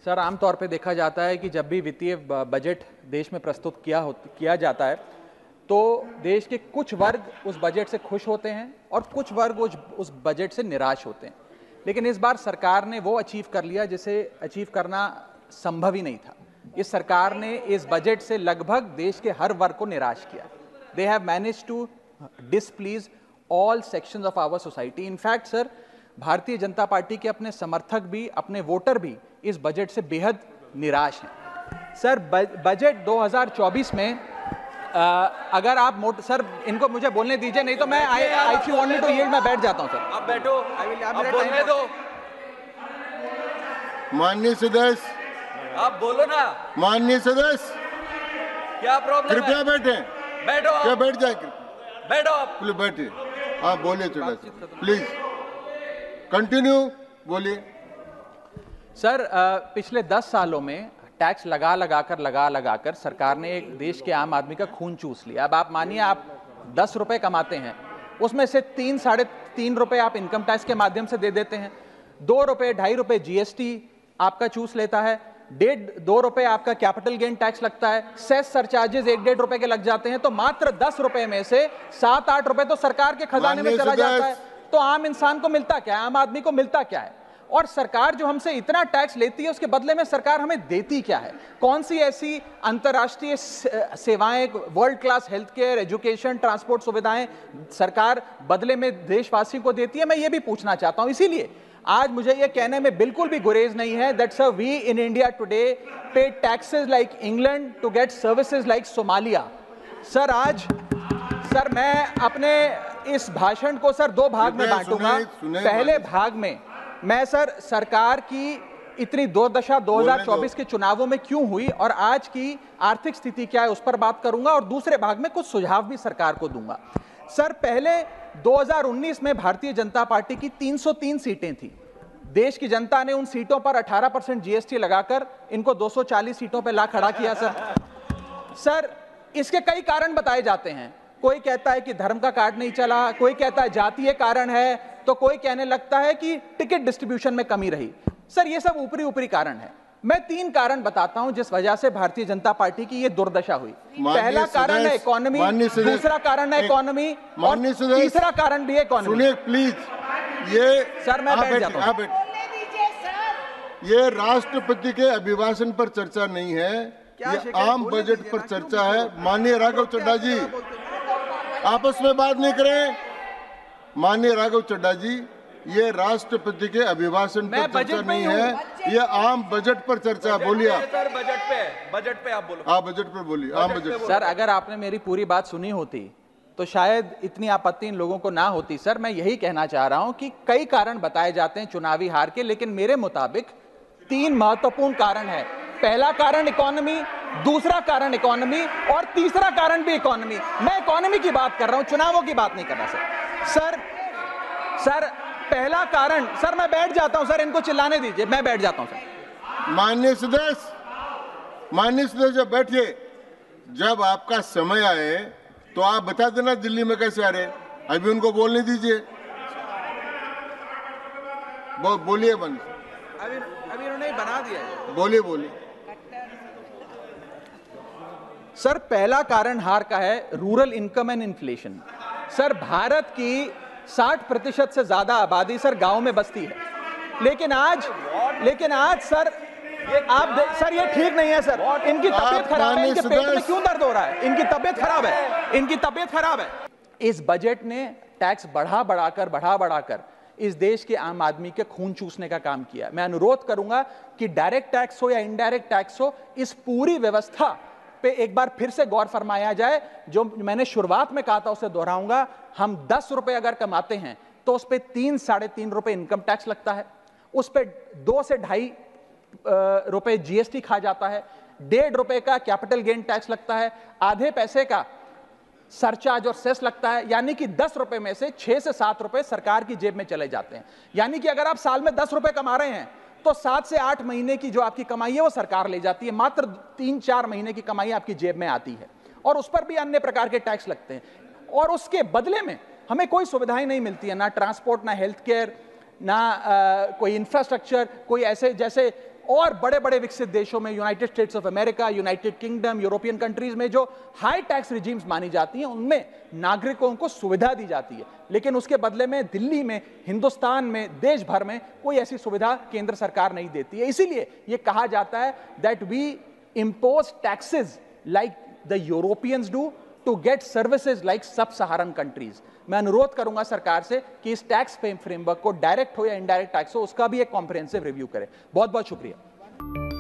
Sir, आमतौर पे देखा जाता है कि जब भी वित्तीय बजट देश में प्रस्तुत किया जाता है तो देश के कुछ वर्ग उस बजट से खुश होते हैं और कुछ वर्ग उस बजट से निराश होते हैं। लेकिन इस बार सरकार ने वो अचीव कर लिया जिसे अचीव करना संभव ही नहीं था। इस सरकार ने इस बजट से लगभग देश के हर वर्ग को निराश किया। They have managed to displease all sections of our society. In fact sir, Bharatiya Janata party के अपने समर्थक भी, अपने वोटर भी इस बजट से बेहद निराश हैं। सर, बजट 2024 में अगर आप सर इनको मुझे बोलने दीजिए, नहीं तो मैं if you want me to yield मैं बैठ जाता हूं सर। आप बैठो, आप बोलने दो। माननीय सदस्य, आप बोलो ना। माननीय सदस्य, क्या प्रॉब्लम है? कृपया बैठे। बैठो आप। क्या बैठ जाए? बैठो आप। प्लीज बैठिए। आप बोलिए थोड़ा सा, प्लीज कंटिन्यू बोलिए। सर, पिछले 10 सालों में टैक्स लगा कर सरकार ने एक देश के आम आदमी का खून चूस लिया। अब आप मानिए, आप 10 रुपए कमाते हैं, उसमें से 3 साढ़े 3 रुपए आप इनकम टैक्स के माध्यम से दे देते हैं, 2 रुपए 2.5 रुपए जीएसटी आपका चूस लेता है, 1.5-2 रुपए आपका कैपिटल गेन टैक्स लगता है, सेस सरचार्जेस 1-1.5 रुपए के लग जाते हैं, तो मात्र 10 रुपए में से 7-8 रुपए तो सरकार के खजाने में चला जाता है। तो आम इंसान को मिलता क्या है, आम आदमी को मिलता क्या है? और सरकार जो हमसे इतना टैक्स लेती है उसके बदले में सरकार हमें देती क्या है? कौन सी ऐसी अंतर्राष्ट्रीय सेवाएं, world class health care, education, transport सुविधाएं सरकार बदले में देशवासियों को देती है? मैं ये भी पूछना चाहता हूं। इसीलिए आज मुझे ये कहने में बिल्कुल भी गुरेज नहीं है that sir we in India today pay taxes like England to get services like Somalia. Sir मैं अपने इस भाषण को सर 2 भाग में बांटूंगा। पहले भाग में मैं सर सरकार की इतनी दुर्दशा 2024 के चुनावों में क्यों हुई और आज की आर्थिक स्थिति क्या है उस पर बात करूंगा, और दूसरे भाग में कुछ सुझाव भी सरकार को दूंगा। सर, पहले 2019 में भारतीय जनता पार्टी की 303 सीटें थी। देश की जनता ने उन सीटों पर 18% जीएसटी लगाकर इनको 240 सीटों पर ला खड़ा किया। सर इसके कई कारण बताए जाते हैं। कोई कहता है कि धर्म का कार्ड नहीं चला, कोई कहता है जातीय कारण है, तो कोई कहने लगता है कि टिकट डिस्ट्रीब्यूशन में कमी रही। सर ये सब ऊपरी कारण है। मैं 3 कारण बताता हूं जिस वजह से भारतीय जनता पार्टी की ये दुर्दशा हुई। पहला कारण है इकोनॉमी, दूसरा कारण है इकोनॉमी, और तीसरा कारण भी है इकोनॉमी। सुनिए प्लीज, ये सर मैं बैठ जाता हूं। ये राष्ट्रपति के अभिभाषण पर चर्चा नहीं है, ये आम बजट पर चर्चा है। माननीय राघव चड्ढा जी, आपस में बात नहीं करें। माननीय राघव चड्ढा जी, ये राष्ट्रपति के अभिभाषण पर चर्चा नहीं है, ये आम बजट पर चर्चा। बोलिए आप। सर बजट पे आप बोलो। आप बजट पर बोलिए, आम बजट। सर अगर आपने मेरी पूरी बात सुनी होती तो शायद इतनी आपत्ति इन लोगों को ना होती। सर मैं यही कहना चाह रहा हूं कि कई कारण बताए जाते हैं चुनावी हार के, लेकिन मेरे मुताबिक 3 महत्वपूर्ण कारण है। पहला कारण इकोनॉमी, दूसरा कारण इकोनॉमी, और तीसरा कारण भी इकोनॉमी। मैं इकोनॉमी की बात कर रहा हूं, चुनावों की बात नहीं कर रहा। सर पहला कारण, सर मैं बैठ जाता हूं। सर इनको चिल्लाने दीजिए, मैं बैठ जाता हूं। सर माननीय सदस्य बैठिए। जब आपका समय आए तो आप बता देना दिल्ली में कैसे आ रहे। अभी उनको बोलने दीजिए। बोलिए बंद। अभी उन्होंने बना दिया है। बोलिए। सर पहला कारण हार का है rural income and inflation. Sir Bharat की 60% से ज्यादा आबादी सर गांव में बसती है, लेकिन आज सर सर ये ठीक नहीं है। सर इनकी तबीयत खराब है, इनके पेट में क्यों दर्द हो रहा है? इनकी तबीयत खराब है। इस बजट ने टैक्स बढ़ा इस देश के आम आदमी के खून चूसने का काम किया। मैं अनुरोध करूंगा कि डायरेक्ट टैक्स हो या इनडायरेक्ट टैक्स हो, इस पूरी व्यवस्था पे एक बार फिर से गौर फरमाया जाए। जो मैंने शुरुआत में कहा था उसे दोहराऊंगा। हम 10 रुपए अगर कमाते हैं तो उस पे 3-साढ़े 3 रुपए इनकम टैक्स लगता है, उस पे 2 से 2.5 रुपए जीएसटी खा जाता है, 1.5 रुपए का कैपिटल गेन टैक्स लगता है, आधे पैसे का सरचार्ज और सेस लगता है। यानी कि 10 रुपए में से 6 से 7 रुपए सरकार की जेब में चले जाते हैं। यानी कि अगर आप साल में 10 रुपए कमा रहे हैं तो 7 से 8 महीने की जो आपकी कमाई है वो सरकार ले जाती है। मात्र 3-4 महीने की कमाई आपकी जेब में आती है, और उस पर भी अन्य प्रकार के टैक्स लगते हैं। और उसके बदले में हमें कोई सुविधाएं नहीं मिलती है, ना ट्रांसपोर्ट, ना हेल्थ केयर, ना कोई इंफ्रास्ट्रक्चर, कोई ऐसे जैसे और बड़े बड़े विकसित देशों में, United states of America, United kingdom, European countries में जो हाई टैक्स रिजीम्स मानी जाती हैं, उनमें नागरिकों को सुविधा दी जाती है, लेकिन उसके बदले में दिल्ली में, हिंदुस्तान में, देश भर में कोई ऐसी सुविधा केंद्र सरकार नहीं देती है। इसीलिए यह कहा जाता है that we impose taxes like the Europeans do to get services like sub-Saharan countries। मैं अनुरोध करूंगा सरकार से कि इस टैक्स फ्रेमवर्क को डायरेक्ट हो या इनडायरेक्ट टैक्स हो, उसका भी एक कॉम्प्रिहेंसिव रिव्यू करे। बहुत बहुत शुक्रिया।